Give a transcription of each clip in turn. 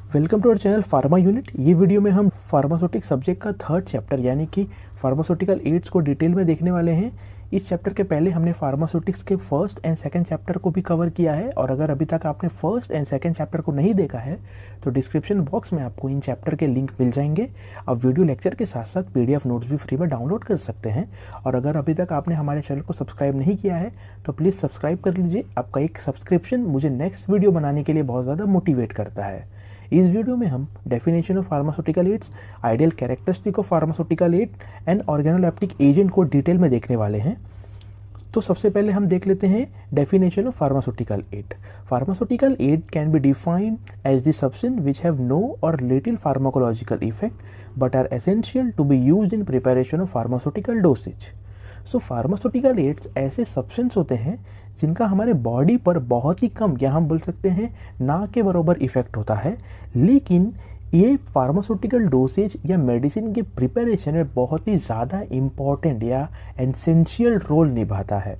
Welcome to our channel pharma unit. ये video में हम फार्मास्यूटिक सब्जेक्ट का थर्ड चैप्टर यानी कि फार्मास्यूटिकल एड्स को डिटेल में देखने वाले हैं। इस चैप्टर के पहले हमने फार्मास्यूटिक्स के फर्स्ट एंड सेकंड चैप्टर को भी कवर किया है और अगर अभी तक आपने फर्स्ट एंड सेकंड चैप्टर को नहीं देखा है तो डिस्क्रिप्शन बॉक्स में आपको इन चैप्टर के लिंक मिल जाएंगे। आप वीडियो लेक्चर के साथ साथ PDF नोट्स भी फ्री में डाउनलोड कर सकते हैं। और अगर अभी तक आपने हमारे चैनल को सब्सक्राइब नहीं किया है तो प्लीज़ सब्सक्राइब कर लीजिए। आपका एक सब्सक्रिप्शन मुझे नेक्स्ट वीडियो बनाने के लिए बहुत ज़्यादा मोटिवेट करता है। इस वीडियो में हम definition of pharmaceutical ads, ideal characteristic of pharmaceutical add and organoleptic agent को डिटेल में देखने वाले हैं। तो सबसे पहले हम देख लेते हैं definition of pharmaceutical aid. Pharmaceutical aid can be defined as the substance which have no or little pharmacological effect but are essential to be used in preparation of pharmaceutical dosage. So pharmaceutical aids ऐसे substance होते हैं जिनका हमारे body पर बहुत ही कम या हम बोल सकते हैं ना के बराबर इफेक्ट होता है, लेकिन ये फार्मास्यूटिकल डोसेज या मेडिसिन के प्रिपरेशन में बहुत ही ज़्यादा इम्पॉर्टेंट या एसेंशियल रोल निभाता है।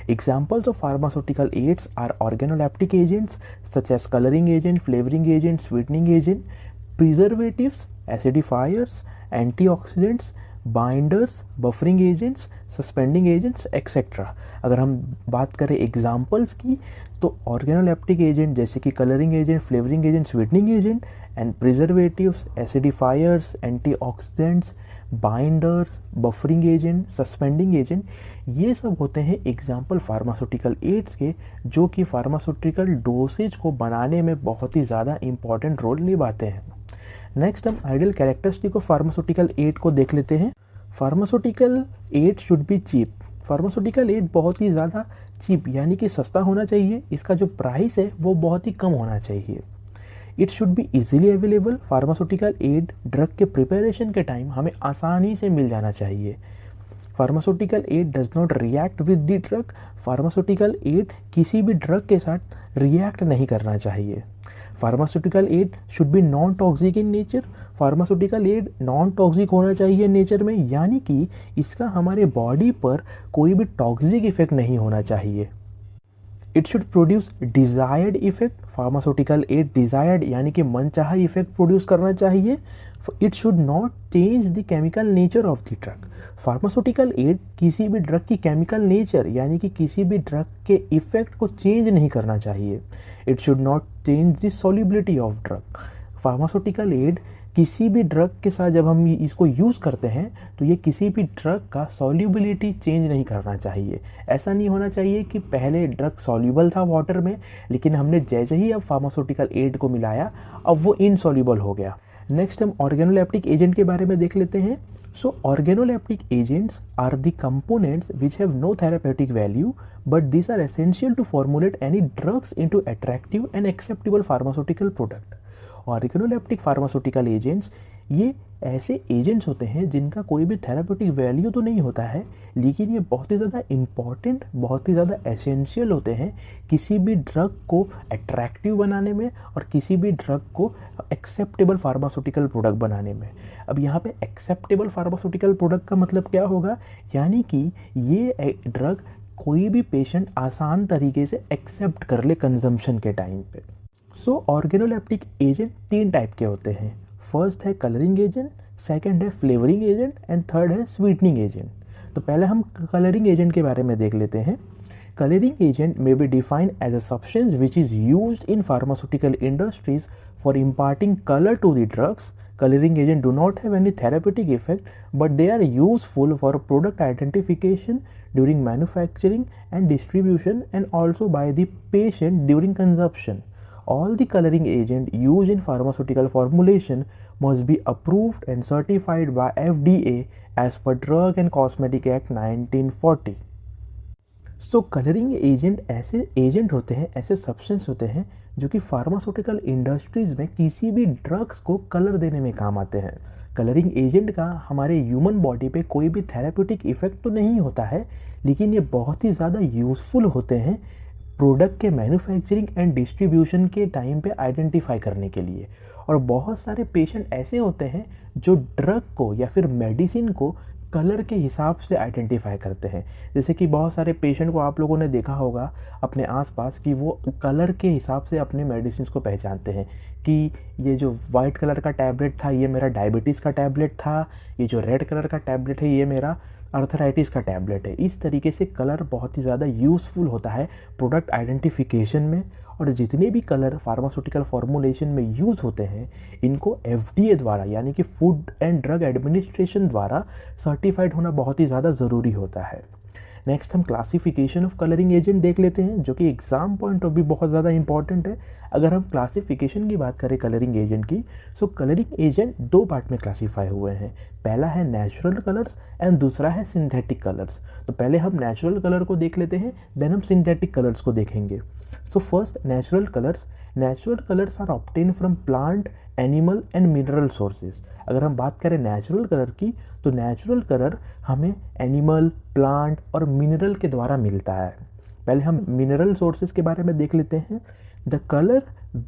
Examples of pharmaceutical aids are organoleptic agents such as coloring agent, flavoring agent, sweetening agent, preservatives, acidifiers, antioxidants, binders, buffering agents, suspending agents etcetera. अगर हम बात करें एग्जाम्पल्स की तो ऑर्गेनोलेप्टिक एजेंट जैसे कि colouring agent, flavouring agent, sweetening agent and preservatives, acidifiers, antioxidants, binders, buffering agent, suspending agent, ये सब होते हैं एग्जाम्पल फार्मास्यूटिकल एड्स के जो कि फार्मास्यूटिकल डोसेज को बनाने में बहुत ही ज़्यादा इंपॉर्टेंट रोल निभाते हैं। नेक्स्ट हम ideal characteristic of pharmaceutical aid को देख लेते हैं। Pharmaceutical aid should be cheap. Pharmaceutical aid बहुत ही ज़्यादा चीप यानी कि सस्ता होना चाहिए। इसका जो प्राइस है वो बहुत ही कम होना चाहिए। It should be easily available. Pharmaceutical aid drug के प्रिपरेशन के टाइम हमें आसानी से मिल जाना चाहिए। Pharmaceutical aid does not react with the drug. Pharmaceutical aid किसी भी ड्रग के साथ रिएक्ट नहीं करना चाहिए। Pharmaceutical aid should B non toxic in nature. Pharmaceutical aid non toxic होना चाहिए नेचर में, यानी कि इसका हमारे बॉडी पर कोई भी टॉक्सिक इफेक्ट नहीं होना चाहिए। It should produce desired effect. Pharmaceutical aid desired यानी कि मनचाहा इफेक्ट प्रोड्यूस करना चाहिए। It should not change the chemical nature of the drug. Pharmaceutical aid किसी भी ड्रग की केमिकल नेचर यानी कि किसी भी ड्रग के इफेक्ट को चेंज नहीं करना चाहिए। It should not change the solubility of drug. Pharmaceutical aid किसी भी ड्रग के साथ जब हम इसको यूज़ करते हैं तो ये किसी भी ड्रग का सॉल्युबिलिटी चेंज नहीं करना चाहिए। ऐसा नहीं होना चाहिए कि पहले ड्रग सॉल्युबल था वाटर में लेकिन हमने जैसे ही अब फार्मास्यूटिकल एड को मिलाया अब वो इनसॉल्युबल हो गया। नेक्स्ट हम ऑर्गेनोलेप्टिक एजेंट के बारे में देख लेते हैं। So organoleptic agents are the components which have no therapeutic value but this are essential to formulate any drugs into attractive and acceptable pharmaceutical product. Organoleptic pharmaceutical agents ये ऐसे agents होते हैं जिनका कोई भी थेरापेटिक वैल्यू तो नहीं होता है लेकिन ये बहुत ही ज़्यादा इम्पॉर्टेंट, बहुत ही ज़्यादा एसेंशियल होते हैं किसी भी ड्रग को अट्रैक्टिव बनाने में और किसी भी ड्रग को एक्सेप्टेबल फार्मास्यूटिकल प्रोडक्ट बनाने में। अब यहाँ पे एक्सेप्टेबल फार्मास्यूटिकल प्रोडक्ट का मतलब क्या होगा, यानी कि ये ड्रग कोई भी पेशेंट आसान तरीके से एक्सेप्ट कर ले कंजम्पशन के टाइम पे। सो ऑर्गेनोलेप्टिक एजेंट 3 टाइप के होते हैं। फर्स्ट है कलरिंग एजेंट, सेकंड है फ्लेवरिंग एजेंट एंड थर्ड है स्वीटनिंग एजेंट। तो पहले हम कलरिंग एजेंट के बारे में देख लेते हैं। Colouring agent may be defined as a substance which is used in pharmaceutical industries for imparting color to the drugs. Coloring agent do not have any therapeutic effect but they are useful for product identification during manufacturing and distribution and also by the patient during consumption. All the coloring agent used in pharmaceutical formulation must be approved and certified by FDA as per Drug and Cosmetic Act 1940. So colouring agent ऐसे agent होते हैं, ऐसे substance होते हैं जो कि pharmaceutical industries में किसी भी ड्रग्स को कलर देने में काम आते हैं। कलरिंग एजेंट का हमारे ह्यूमन बॉडी पे कोई भी थेराप्यूटिक इफेक्ट तो नहीं होता है लेकिन ये बहुत ही ज़्यादा यूज़फुल होते हैं प्रोडक्ट के मैन्युफैक्चरिंग एंड डिस्ट्रीब्यूशन के टाइम पे आइडेंटिफाई करने के लिए। और बहुत सारे पेशेंट ऐसे होते हैं जो ड्रग को या फिर मेडिसिन को कलर के हिसाब से आइडेंटिफाई करते हैं। जैसे कि बहुत सारे पेशेंट को आप लोगों ने देखा होगा अपने आसपास कि वो कलर के हिसाब से अपने मेडिसिन को पहचानते हैं कि ये जो वाइट कलर का टैबलेट था ये मेरा डायबिटीज़ का टैबलेट था, ये जो रेड कलर का टैबलेट है ये मेरा अर्थराइटिस का टैबलेट है। इस तरीके से कलर बहुत ही ज़्यादा यूज़फुल होता है प्रोडक्ट आइडेंटिफिकेशन में। और जितने भी कलर फार्मास्यूटिकल फॉर्मुलेशन में यूज़ होते हैं इनको FDA द्वारा यानी कि फूड एंड ड्रग एडमिनिस्ट्रेशन द्वारा सर्टिफाइड होना बहुत ही ज़्यादा ज़रूरी होता है। नेक्स्ट हम क्लासिफिकेशन ऑफ कलरिंग एजेंट देख लेते हैं, जो कि एग्जाम पॉइंट ऑफ व्यू बहुत ज़्यादा इंपॉर्टेंट है। अगर हम क्लासिफिकेशन की बात करें कलरिंग एजेंट की, सो कलरिंग एजेंट दो पार्ट में क्लासीफाई हुए हैं। पहला है नेचुरल कलर्स एंड दूसरा है सिंथेटिक कलर्स। तो पहले हम नेचुरल कलर को देख लेते हैं, देन हम सिंथेटिक कलर्स को देखेंगे। So first natural colours. Natural colours are obtain from plant, animal and mineral sources. अगर हम बात करें नेचुरल कलर की, तो नेचुरल कलर हमें एनिमल, प्लांट और मिनरल के द्वारा मिलता है। पहले हम मिनरल सोर्सेज के बारे में देख लेते हैं। The colour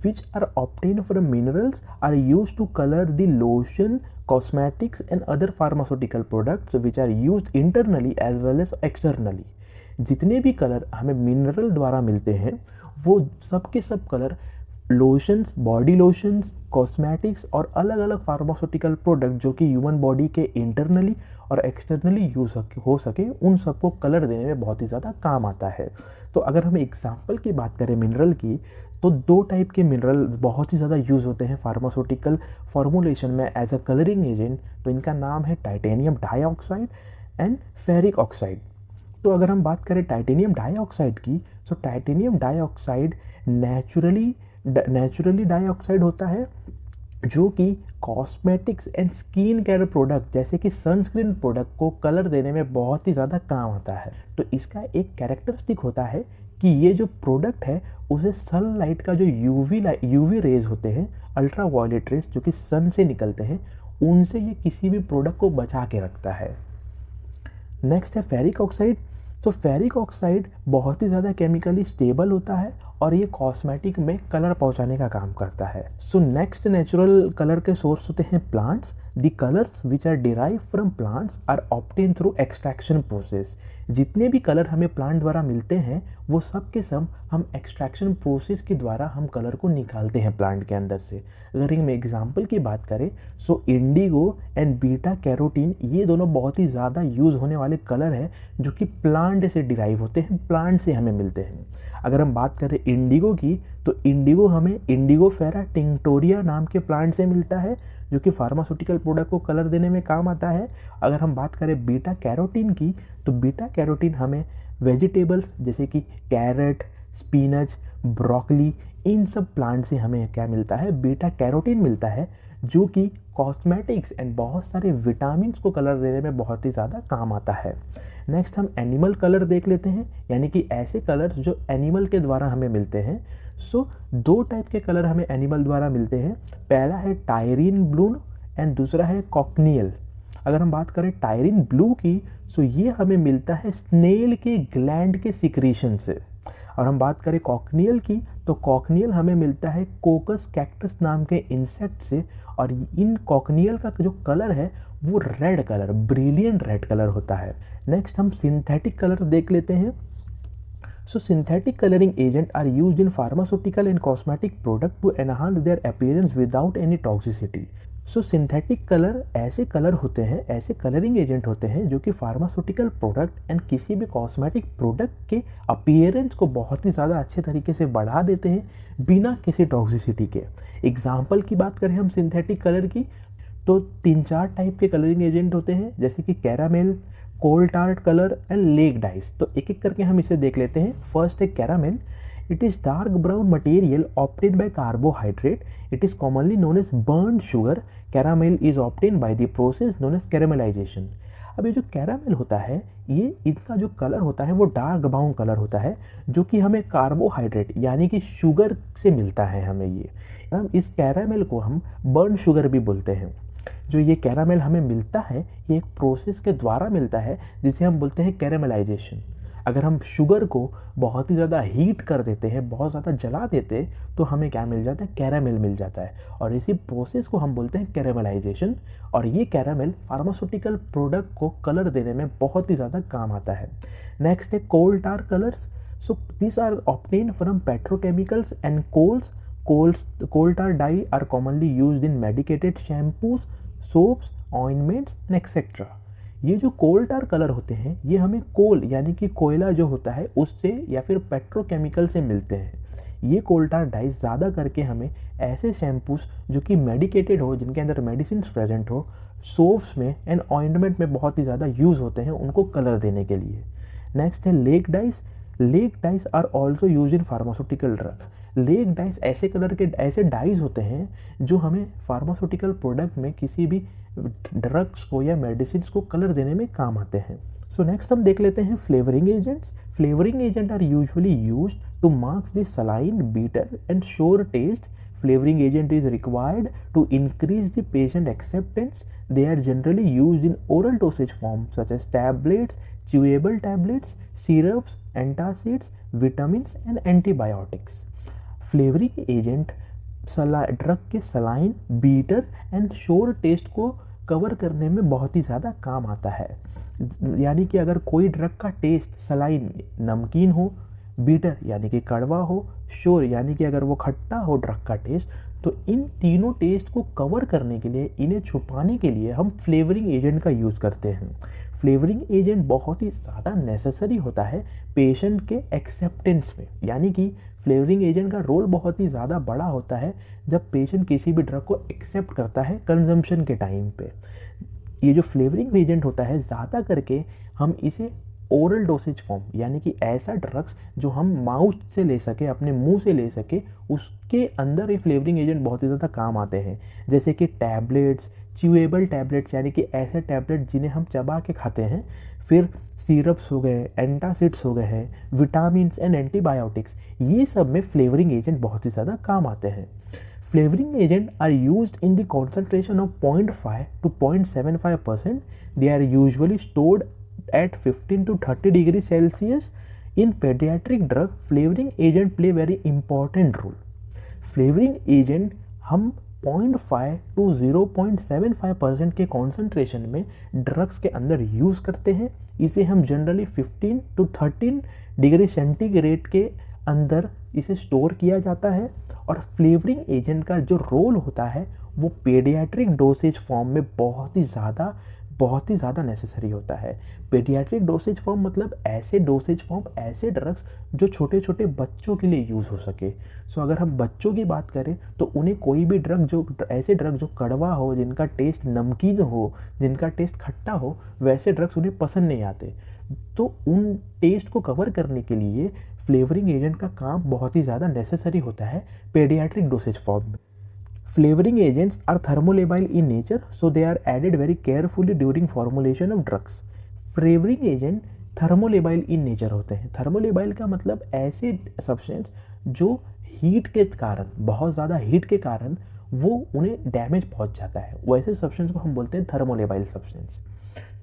which are obtain from minerals are use to colour the lotion, cosmetics and other pharmaceutical products which are use internally as well as externally. जितने भी कलर हमें मिनरल द्वारा मिलते हैं वो सब के सब colour lotions, body lotions, cosmetics और अलग अलग फार्मास्यूटिकल प्रोडक्ट जो कि ह्यूमन बॉडी के इंटरनली और एक्सटर्नली यूज हो सके उन सबको कलर देने में बहुत ही ज़्यादा काम आता है। तो अगर हम एग्जाम्पल की बात करें मिनरल की, तो दो टाइप के मिनरल बहुत ही ज़्यादा यूज़ होते हैं फार्मास्यूटिकल फॉर्मुलेशन में एज अ कलरिंग एजेंट। तो इनका नाम है titanium dioxide and ferric oxide. तो अगर हम बात करें टाइटेनियम डाइऑक्साइड की, तो टाइटेनियम डाइऑक्साइड नेचुरली डाइऑक्साइड होता है जो कि cosmetics and skin care product जैसे कि सनस्क्रीन प्रोडक्ट को कलर देने में बहुत ही ज़्यादा काम आता है। तो इसका एक कैरेक्टरिस्टिक होता है कि ये जो प्रोडक्ट है उसे सनलाइट का जो यूवी रेज होते हैं, अल्ट्रा वायलेट रेज जो कि सन से निकलते हैं, उनसे ये किसी भी प्रोडक्ट को बचा के रखता है। नेक्स्ट है फेरिक ऑक्साइड। तो फेरिक ऑक्साइड बहुत ही ज़्यादा केमिकली स्टेबल होता है और ये कॉस्मेटिक में कलर पहुंचाने का काम करता है। सो नेक्स्ट नेचुरल कलर के सोर्स होते हैं plants. The colours which are derive from plants are obtain through extraction process. जितने भी कलर हमें प्लांट द्वारा मिलते हैं वो सब के सब हम एक्सट्रैक्शन प्रोसेस के द्वारा हम कलर को निकालते हैं प्लांट के अंदर से। अगर हम एग्जांपल की बात करें, सो इंडिगो एंड बीटा कैरोटीन ये दोनों बहुत ही ज़्यादा यूज़ होने वाले कलर हैं जो कि प्लांट से डिराइव होते हैं, प्लांट से हमें मिलते हैं। अगर हम बात करें इंडिगो की, तो इंडिगो हमें इंडिगोफेरा टिंक्टोरिया नाम के प्लांट से मिलता है जो कि फार्मास्यूटिकल प्रोडक्ट को कलर देने में काम आता है। अगर हम बात करें बीटा कैरोटीन की, तो बीटा कैरोटीन हमें वेजिटेबल्स जैसे कि कैरेट, स्पिनच, ब्रोकली, इन सब प्लांट से हमें क्या मिलता है, बीटा कैरोटीन मिलता है जो कि कॉस्मेटिक्स एंड बहुत सारे विटामिन्स को कलर देने में बहुत ही ज़्यादा काम आता है। नेक्स्ट हम एनिमल कलर देख लेते हैं, यानी कि ऐसे कलर्स जो एनिमल के द्वारा हमें मिलते हैं। सो दो टाइप के कलर हमें एनिमल द्वारा मिलते हैं। पहला है टायरीन ब्लू एंड दूसरा है कॉकनियल। अगर हम बात करें टायरीन ब्लू की, सो ये हमें मिलता है स्नेल के ग्लैंड के सिक्रीशन से। और हम बात करें कॉकनियल की, तो कॉकनियल हमें मिलता है कोकस कैक्टस नाम के इंसेक्ट से। और इन कॉकनियल का जो कलर है वो red colour, brilliant red colour होता है। नेक्स्ट हम सिंथेटिक कलर देख लेते हैं। So synthetic colouring agent are used in pharmaceutical and cosmetic product to enhance their appearance without any toxicity. So synthetic colour ऐसे कलर होते हैं, ऐसे कलरिंग एजेंट होते हैं जो कि फार्मास्यूटिकल प्रोडक्ट एंड किसी भी कॉस्मेटिक प्रोडक्ट के अपीयरेंस को बहुत ही ज़्यादा अच्छे तरीके से बढ़ा देते हैं बिना किसी टॉक्सिसिटी के। एग्जाम्पल की बात करें हम सिंथेटिक कलर की, तो 3-4 टाइप के कलरिंग एजेंट होते हैं जैसे कि caramel, coal tart colour and lake dyes. तो एक एक करके हम इसे देख लेते हैं। फर्स्ट है caramel. It is dark brown material obtained by carbohydrate. It is commonly known as burnt sugar. Caramel is obtained by the process known as caramelization. अब ये जो कैरामेल होता है, ये इनका जो कलर होता है वो डार्क ब्राउन कलर होता है जो कि हमें कार्बोहाइड्रेट यानी कि शुगर से मिलता है हमें ये। हम इस कैरामेल को हम बर्न शुगर भी बोलते हैं। जो ये कैरामेल हमें मिलता है ये एक प्रोसेस के द्वारा मिलता है जिसे हम बोलते हैं कैरामेलाइजेशन। अगर हम शुगर को बहुत ही ज़्यादा हीट कर देते हैं, बहुत ज़्यादा जला देते, तो हमें क्या मिल जाता है, कैरामल मिल जाता है। और इसी प्रोसेस को हम बोलते हैं कैरामलाइजेशन। और ये कैरामल फार्मास्यूटिकल प्रोडक्ट को कलर देने में बहुत ही ज़्यादा काम आता है। नेक्स्ट है coal tar colours. So this are obtained from petrochemicals and coals. Coal tar dye are commonly used in medicated shampoos, soaps, ointments and etc. ये जो कोल टार कलर होते हैं ये हमें कोल यानी कि कोयला जो होता है उससे या फिर पेट्रोकेमिकल से मिलते हैं। ये कोल टार डाई ज़्यादा करके हमें ऐसे शैम्पूस जो कि मेडिकेटेड हो, जिनके अंदर मेडिसिन प्रेजेंट हो, सोप्स में एंड ऑइंटमेंट में बहुत ही ज़्यादा यूज़ होते हैं उनको कलर देने के लिए। नेक्स्ट है lake dyes. Lake dyes are also use in pharmaceutical drug. Lake dyes ऐसे कलर के ऐसे डाइज होते हैं जो हमें फार्मास्यूटिकल प्रोडक्ट में किसी भी ड्रग्स को या मेडिसिन को कलर देने में काम आते हैं। सो नेक्स्ट हम देख लेते हैं flavouring agents. Flavouring agent are usually used to marks the saline, bitter and sure taste. Flavoring agent is required to increase the patient acceptance. They are generally used in oral dosage form such as tablets, chewable tablets, syrups, antacids, vitamins and antibiotics. Flavoring agent drug के saline, bitter and sure taste को cover करने में बहुत ही ज़्यादा काम आता है। यानी कि अगर कोई ड्रग का टेस्ट सलाइन नमकीन हो, बीटर यानी कि कड़वा हो, श्योर यानी कि अगर वो खट्टा हो ड्रग का टेस्ट, तो इन तीनों टेस्ट को कवर करने के लिए, इन्हें छुपाने के लिए हम फ्लेवरिंग एजेंट का यूज़ करते हैं। फ्लेवरिंग एजेंट बहुत ही ज़्यादा नेसेसरी होता है पेशेंट के एक्सेप्टेंस में। यानी कि फ्लेवरिंग एजेंट का रोल बहुत ही ज़्यादा बड़ा होता है जब पेशेंट किसी भी ड्रग को एक्सेप्ट करता है कंजम्पशन के टाइम पे। ये जो फ्लेवरिंग एजेंट होता है ज़्यादा करके हम इसे ओरल डोसेज फॉर्म यानी कि ऐसा ड्रग्स जो हम माउथ से ले सके, अपने मुंह से ले सके, उसके अंदर ये फ्लेवरिंग एजेंट बहुत ही ज़्यादा काम आते हैं। जैसे कि टैबलेट्स, च्यूएबल टैबलेट्स यानी कि ऐसे टैबलेट जिन्हें हम चबा के खाते हैं, फिर सिरप्स हो गए, एंटासिड्स हो गए हैं, विटामिन्स एंड एंटीबायोटिक्स, ये सब में फ्लेवरिंग एजेंट बहुत ही ज़्यादा काम आते हैं। Flavoring agents are used in the concentration of 0.5 to 0.75%. They are usually stored at 15 to 30 degrees Celsius. In pediatric drug, flavoring agent play very important role. Flavoring agent हम 0.5 to 0.75% के concentration में drugs के अंदर use करते हैं। इसे हम generally 15 to 13 degree centigrade के अंदर इसे स्टोर किया जाता है। और फ्लेवरिंग एजेंट का जो रोल होता है वो पेडियाट्रिक डोसेज फॉर्म में बहुत ही ज़्यादा नेसेसरी होता है। पेडियाट्रिक डोसेज फॉर्म मतलब ऐसे डोसेज फॉर्म, ऐसे ड्रग्स जो छोटे छोटे बच्चों के लिए यूज़ हो सके। सो अगर हम बच्चों की बात करें तो उन्हें कोई भी ऐसे ड्रग जो कड़वा हो, जिनका टेस्ट नमकीन हो, जिनका टेस्ट खट्टा हो, वैसे ड्रग्स उन्हें पसंद नहीं आते। तो उन टेस्ट को कवर करने के लिए फ्लेवरिंग एजेंट का काम बहुत ही ज़्यादा नेसेसरी होता है पेडियाट्रिक डोसेज फॉर्म में। Flavoring agents are thermolabile in nature, so they are added very carefully during formulation of drugs. Flavoring agent thermolabile in nature होते हैं। thermolabile का मतलब ऐसे सब्सटेंस जो हीट के कारण, बहुत ज़्यादा हीट के कारण वो उन्हें डैमेज पहुंच जाता है, वैसे सब्सटेंस को हम बोलते हैं थर्मोलेबाइल सब्सटेंस।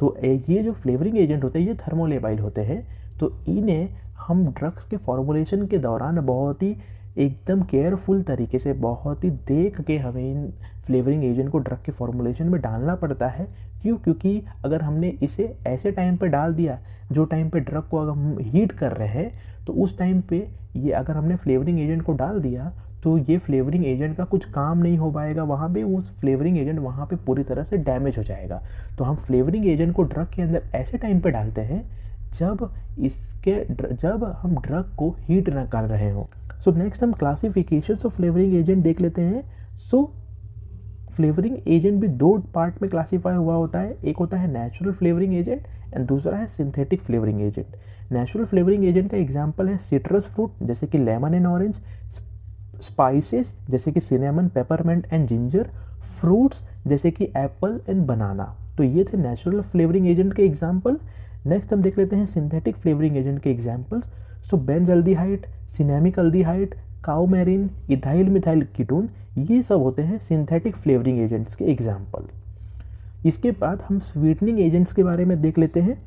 तो ये जो फ्लेवरिंग एजेंट होते हैं ये थर्मोलेबाइल होते हैं। तो इन्हें हम ड्रग्स के फॉर्मुलेशन के दौरान बहुत ही एकदम केयरफुल तरीके से, बहुत ही देख के हमें इन फ्लेवरिंग एजेंट को ड्रग के फॉर्मुलेशन में डालना पड़ता है। क्यों? क्योंकि अगर हमने इसे ऐसे टाइम पे डाल दिया जो टाइम पे ड्रग को अगर हम हीट कर रहे हैं, तो उस टाइम पे ये अगर हमने फ्लेवरिंग एजेंट को डाल दिया तो ये फ्लेवरिंग एजेंट का कुछ काम नहीं हो पाएगा वहाँ पे, वो फ्लेवरिंग एजेंट वहाँ पे पूरी तरह से डैमेज हो जाएगा। तो हम फ्लेवरिंग एजेंट को ड्रग के अंदर ऐसे टाइम पे डालते हैं जब हम ड्रग को हीट ना कर रहे हों। सो नेक्स्ट हम क्लासिफिकेशन ऑफ फ्लेवरिंग एजेंट देख लेते हैं। सो फ्लेवरिंग एजेंट भी दो पार्ट में क्लासीफाई हुआ होता है। एक होता है नेचुरल फ्लेवरिंग एजेंट एंड दूसरा है synthetic flavouring agent. Natural flavouring agent का एग्जांपल है सिट्रस फ्रूट जैसे कि लेमन एंड ऑरेंज, स्पाइसेस जैसे कि cinnamon, peppermint and ginger, fruits जैसे कि एप्पल एंड बनाना। तो ये थे नेचुरल फ्लेवरिंग एजेंट के एग्जाम्पल। नेक्स्ट हम देख लेते हैं सिंथेटिक फ्लेवरिंग एजेंट के examples. So benzaldehyde, cinnamic aldehyde, coumarin, ethyl methyl ketone, ये सब होते हैं सिंथेटिक फ्लेवरिंग एजेंट्स के एग्जाम्पल। इसके बाद हम स्वीटनिंग एजेंट्स के बारे में देख लेते हैं।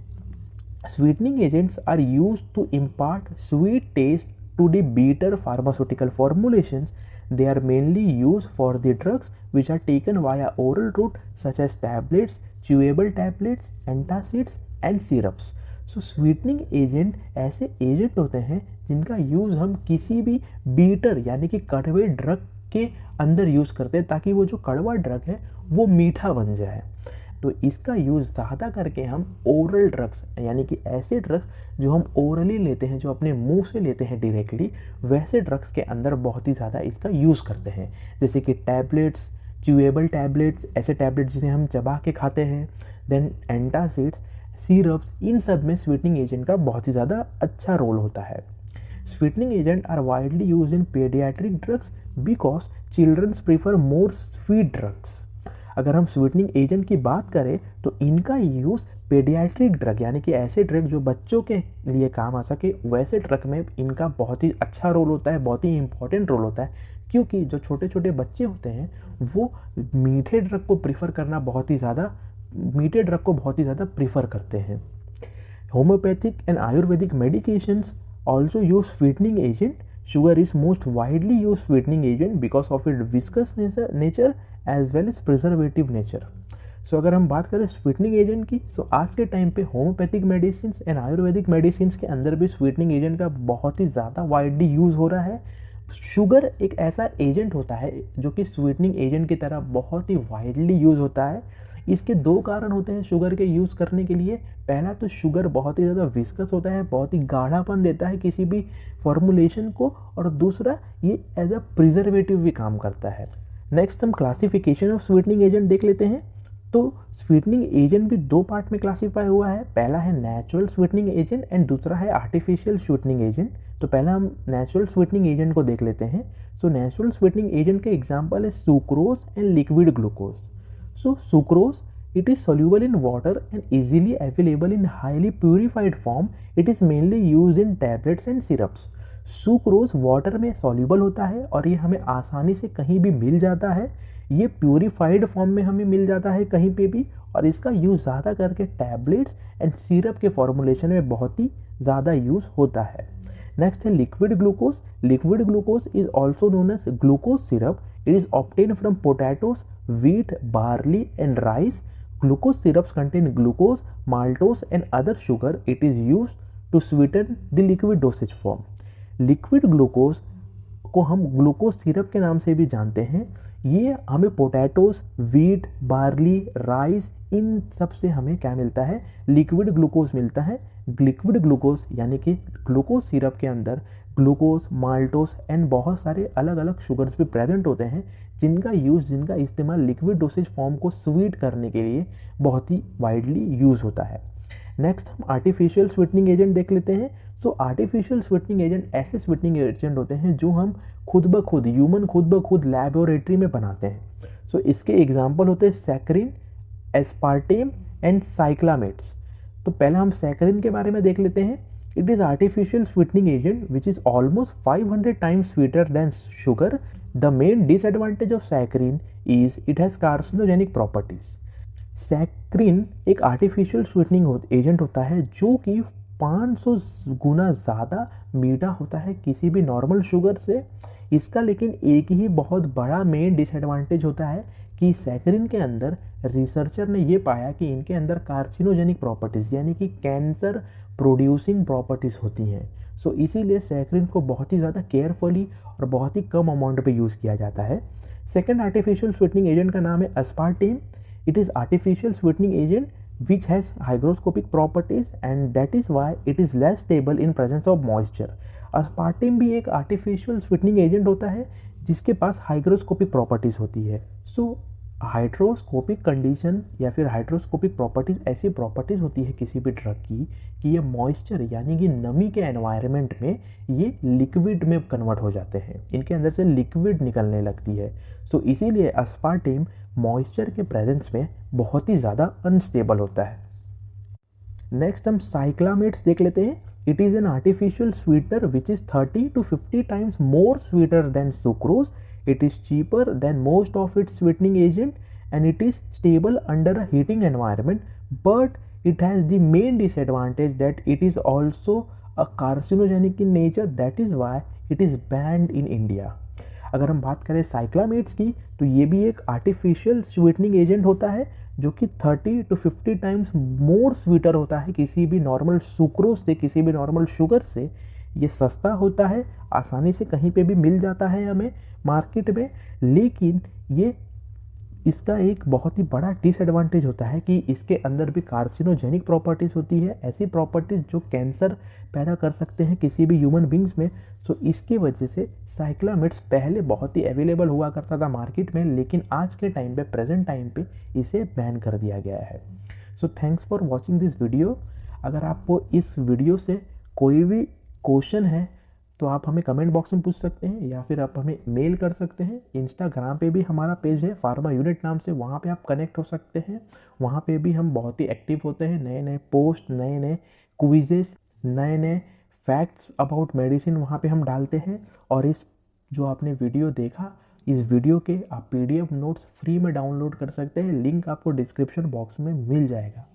Sweetening agents are used to impart sweet taste to the bitter pharmaceutical formulations. They are mainly used for the drugs which are taken via oral route such as tablets, chewable tablets, antacids and syrups. So sweetening agent ऐसे agent होते हैं जिनका use हम किसी भी beater यानी कि कड़वे ड्रग के अंदर यूज़ करते हैं ताकि वो जो कड़वा ड्रग है वो मीठा बन जाए। तो इसका यूज़ ज़्यादा करके हम ओरल ड्रग्स यानी कि ऐसे ड्रग्स जो हम ओरली लेते हैं, जो अपने मुंह से लेते हैं डायरेक्टली, वैसे ड्रग्स के अंदर बहुत ही ज़्यादा इसका यूज़ करते हैं। जैसे कि टैबलेट्स, च्यूएबल टैबलेट्स, ऐसे टैबलेट्स जिसे हम चबा के खाते हैं, देन एंटासिड्स, सिरप्स, इन सब में स्वीटनिंग एजेंट का बहुत ही ज़्यादा अच्छा रोल होता है। Sweetening agent are widely use in paediatric drugs because childrens prefer more sweet drugs. अगर हम स्वीटनिंग एजेंट की बात करें तो इनका यूज़ पेडियाट्रिक ड्रग यानी कि ऐसे ड्रग जो बच्चों के लिए काम आ सके, वैसे ड्रग में इनका बहुत ही अच्छा रोल होता है, बहुत ही इंपॉर्टेंट रोल होता है, क्योंकि जो छोटे छोटे बच्चे होते हैं वो मीठे ड्रग को प्रीफर बहुत ही ज़्यादा प्रीफर करते हैं। Homeopathic and Ayurvedic medications also use sweetening agent. Sugar is most widely used sweetening agent because of its viscous nature as well as preservative nature. So अगर हम बात करें स्वीटनिंग एजेंट की, तो आज के टाइम पे homeopathic medicine and Ayurvedic medicine के अंदर भी स्वीटनिंग एजेंट का बहुत ही ज़्यादा वाइडली यूज़ हो रहा है। शुगर एक ऐसा एजेंट होता है जो कि स्वीटनिंग एजेंट की तरह बहुत ही वाइडली यूज़ होता है। इसके दो कारण होते हैं शुगर के यूज़ करने के लिए। पहला तो शुगर बहुत ही ज़्यादा विस्कस होता है, बहुत ही गाढ़ापन देता है किसी भी फॉर्मुलेशन को, और दूसरा ये एज अ प्रिजर्वेटिव भी काम करता है। नेक्स्ट हम क्लासिफिकेशन ऑफ स्वीटनिंग एजेंट देख लेते हैं। तो स्वीटनिंग एजेंट भी दो पार्ट में क्लासीफाई हुआ है। पहला है नेचुरल स्वीटनिंग एजेंट एंड दूसरा है आर्टिफिशियल स्वीटनिंग एजेंट। तो पहला हम नेचुरल स्वीटनिंग एजेंट को देख लेते हैं। सो नेचुरल स्वीटनिंग एजेंट के एग्जाम्पल है sucrose and liquid glucose. So sucrose, it is soluble in water and easily available in highly purified form. It is mainly used in tablets and syrups. Sucrose water में soluble होता है और ये हमें आसानी से कहीं भी मिल जाता है। ये प्यूरिफाइड फॉर्म में हमें मिल जाता है कहीं पे भी, और इसका यूज़ ज़्यादा करके टैबलेट्स एंड सिरप के फॉर्मुलेशन में बहुत ही ज़्यादा यूज़ होता है। नेक्स्ट है liquid glucose. Liquid glucose is also known as glucose syrup. It is obtained from potatoes, wheat, barley and rice. Glucose syrups contain glucose, maltose and other sugar. It is used to sweeten the liquid dosage form. Liquid glucose को हम glucose syrup के नाम से भी जानते हैं। ये हमें पोटैटोज, वीट, बार्ली, राइस, इन सब से हमें क्या मिलता है? लिक्विड ग्लूकोज मिलता है। लिक्विड ग्लूकोज यानी कि ग्लूकोज सिरप के अंदर ग्लूकोज, माल्टोस एंड बहुत सारे अलग अलग शुगर्स भी प्रेजेंट होते हैं जिनका इस्तेमाल लिक्विड डोसेज फॉर्म को स्वीट करने के लिए बहुत ही वाइडली यूज़ होता है। नेक्स्ट हम आर्टिफिशियल स्वीटनिंग एजेंट देख लेते हैं। सो आर्टिफिशियल स्वीटनिंग एजेंट ऐसे स्वीटनिंग एजेंट होते हैं जो हम खुद ब खुद लैबोरेटरी में बनाते हैं। सो इसके एग्जाम्पल होते हैं सैकरिन, एस्पार्टेम एंड साइक्लामेट्स। तो पहले हम सैकरिन के बारे में देख लेते हैं। It is artificial sweetening agent which is almost 500 times sweeter than sugar. The main disadvantage of saccharin is it has carcinogenic properties. Saccharin एक artificial sweetening एजेंट होता है जो कि 500 गुना ज़्यादा मीठा होता है किसी भी नॉर्मल शुगर से। इसका लेकिन एक ही बहुत बड़ा मेन डिसएडवांटेज होता है कि सैकरिन के अंदर रिसर्चर ने ये पाया कि इनके अंदर कार्सिनोजेनिक प्रॉपर्टीज़ यानी कि कैंसर प्रोड्यूसिंग प्रॉपर्टीज़ होती हैं। सो इसीलिए सैकरिन को बहुत ही ज़्यादा केयरफुली और बहुत ही कम अमाउंट पे यूज़ किया जाता है। सेकेंड आर्टिफिशियल स्वीटनिंग एजेंट का नाम है aspartame. It is artificial sweetening agent which has hygroscopic properties and that is why it is less stable in presence of moisture. अस्पार्टेम भी एक आर्टिफिशियल स्वीटनिंग एजेंट होता है जिसके पास हाइग्रोस्कोपिक प्रॉपर्टीज़ होती है। सो हाइड्रोस्कोपिक कंडीशन या फिर हाइड्रोस्कोपिक प्रॉपर्टीज़ ऐसी प्रॉपर्टीज़ होती है किसी भी ड्रग की कि ये मॉइस्चर यानी कि नमी के एनवायरनमेंट में ये लिक्विड में कन्वर्ट हो जाते हैं, इनके अंदर से लिक्विड निकलने लगती है। सो इसीलिए अस्पार्टेम मॉइस्चर के प्रेजेंस में बहुत ही ज़्यादा अनस्टेबल होता है। नेक्स्ट हम साइक्लामेट्स देख लेते हैं। It is an artificial sweetener which is 30 to 50 times more sweeter than sucrose. It is cheaper than most of its sweetening agent and it is stable under a heating environment, but it has the main disadvantage that it is also a carcinogenic in nature, that is why it is banned in India. अगर हम बात करें साइक्लामेट्स की, तो ये भी एक artificial sweetening agent होता है जो कि 30 to 50 टाइम्स मोर स्वीटर होता है किसी भी नॉर्मल सुक्रोज से, किसी भी नॉर्मल शुगर से। ये सस्ता होता है, आसानी से कहीं पे भी मिल जाता है हमें मार्केट में, लेकिन ये इसका एक बहुत ही बड़ा डिसएडवांटेज होता है कि इसके अंदर भी कार्सिनोजेनिक प्रॉपर्टीज़ होती है, ऐसी प्रॉपर्टीज़ जो कैंसर पैदा कर सकते हैं किसी भी ह्यूमन बींग्स में। सो इसकी वजह से साइक्लामेट्स पहले बहुत ही अवेलेबल हुआ करता था मार्केट में, लेकिन आज के टाइम पे, प्रेजेंट टाइम पे इसे बैन कर दिया गया है। So thanks for watching this video. अगर आपको इस वीडियो से कोई भी क्वेश्चन है तो आप हमें कमेंट बॉक्स में पूछ सकते हैं, या फिर आप हमें मेल कर सकते हैं। इंस्टाग्राम पे भी हमारा पेज है फार्मा यूनिट नाम से, वहाँ पे आप कनेक्ट हो सकते हैं। वहाँ पे भी हम बहुत ही एक्टिव होते हैं, नए नए पोस्ट, नए नए क्विजेस, नए नए फैक्ट्स अबाउट मेडिसिन वहाँ पे हम डालते हैं। और इस जो आपने वीडियो देखा, इस वीडियो के आप PDF नोट्स फ्री में डाउनलोड कर सकते हैं, लिंक आपको डिस्क्रिप्शन बॉक्स में मिल जाएगा।